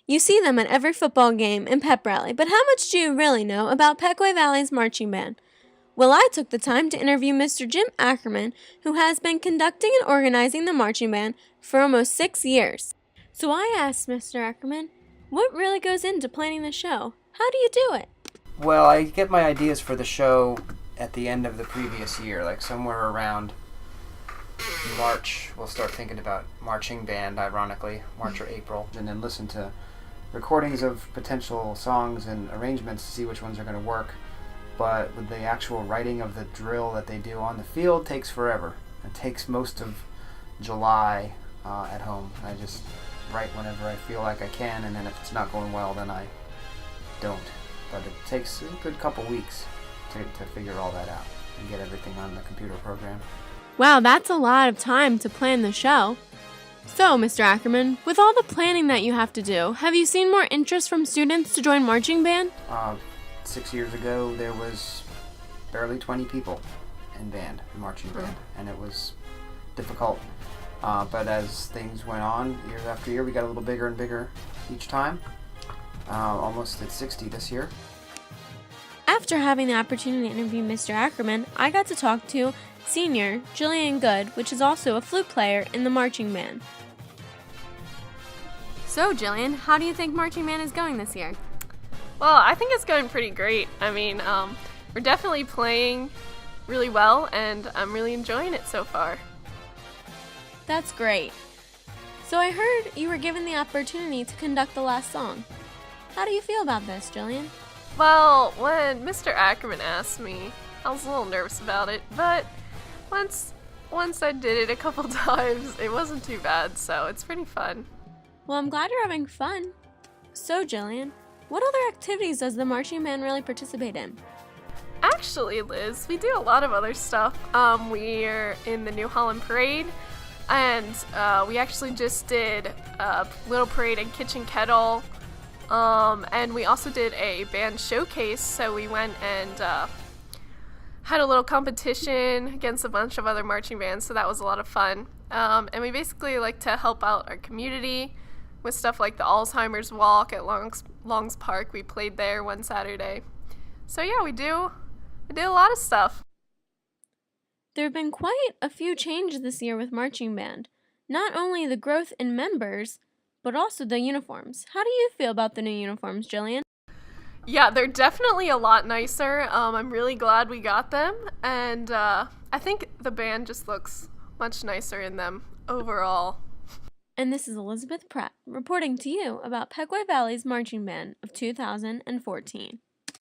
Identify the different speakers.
Speaker 1: You see them at every football game and pep rally, but how much do you really know about Pequot Valley's marching band? Well, I took the time to interview Mr. Jim Ackerman, who has been conducting and organizing the marching band for almost 6 years. So I asked Mr. Ackerman, what really goes into planning the show? How do you do it?
Speaker 2: Well, I get my ideas for the show at the end of the previous year, like somewhere around March. We'll start thinking about marching band, ironically, March or April, and then listen to recordings of potential songs and arrangements to see which ones are going to work. But the actual writing of the drill that they do on the field takes forever. It takes most of July at home. I just write whenever I feel like I can, and then if it's not going well, then I don't. But it takes a good couple weeks to figure all that out and get everything on the computer program.
Speaker 1: Wow, that's a lot of time to plan the show. So, Mr. Ackerman, with all the planning that you have to do, have you seen more interest from students to join marching band?
Speaker 2: 6 years ago, there was barely 20 people in marching band, and it was difficult. But as things went on, year after year, we got a little bigger and bigger each time. Almost at 60 this year.
Speaker 1: After having the opportunity to interview Mr. Ackerman, I got to talk to senior Jillian Good, which is also a flute player in the marching band. So, Jillian, how do you think marching band is going this year?
Speaker 3: Well, I think it's going pretty great. I mean, we're definitely playing really well, and I'm really enjoying it so far.
Speaker 1: That's great. So I heard you were given the opportunity to conduct the last song. How do you feel about this, Jillian?
Speaker 3: Well, when Mr. Ackerman asked me, I was a little nervous about it, but once I did it a couple times, it wasn't too bad, so it's pretty fun.
Speaker 1: Well, I'm glad you're having fun. So, Jillian, what other activities does the marching band really participate in?
Speaker 3: Actually, Liz, we do a lot of other stuff. We're in the New Holland Parade, and we actually just did a little parade in Kitchen Kettle, and we also did a band showcase, so we went and had a little competition against a bunch of other marching bands, so that was a lot of fun. And we basically like to help out our community with stuff like the Alzheimer's Walk at Longs Park. We played there one Saturday. So yeah, we did a lot of stuff.
Speaker 1: There have been quite a few changes this year with marching band. Not only the growth in members, but also the uniforms. How do you feel about the new uniforms, Jillian?
Speaker 3: Yeah, they're definitely a lot nicer. I'm really glad we got them, and I think the band just looks much nicer in them overall.
Speaker 1: And this is Elizabeth Pratt reporting to you about Pequot Valley's marching band of 2014.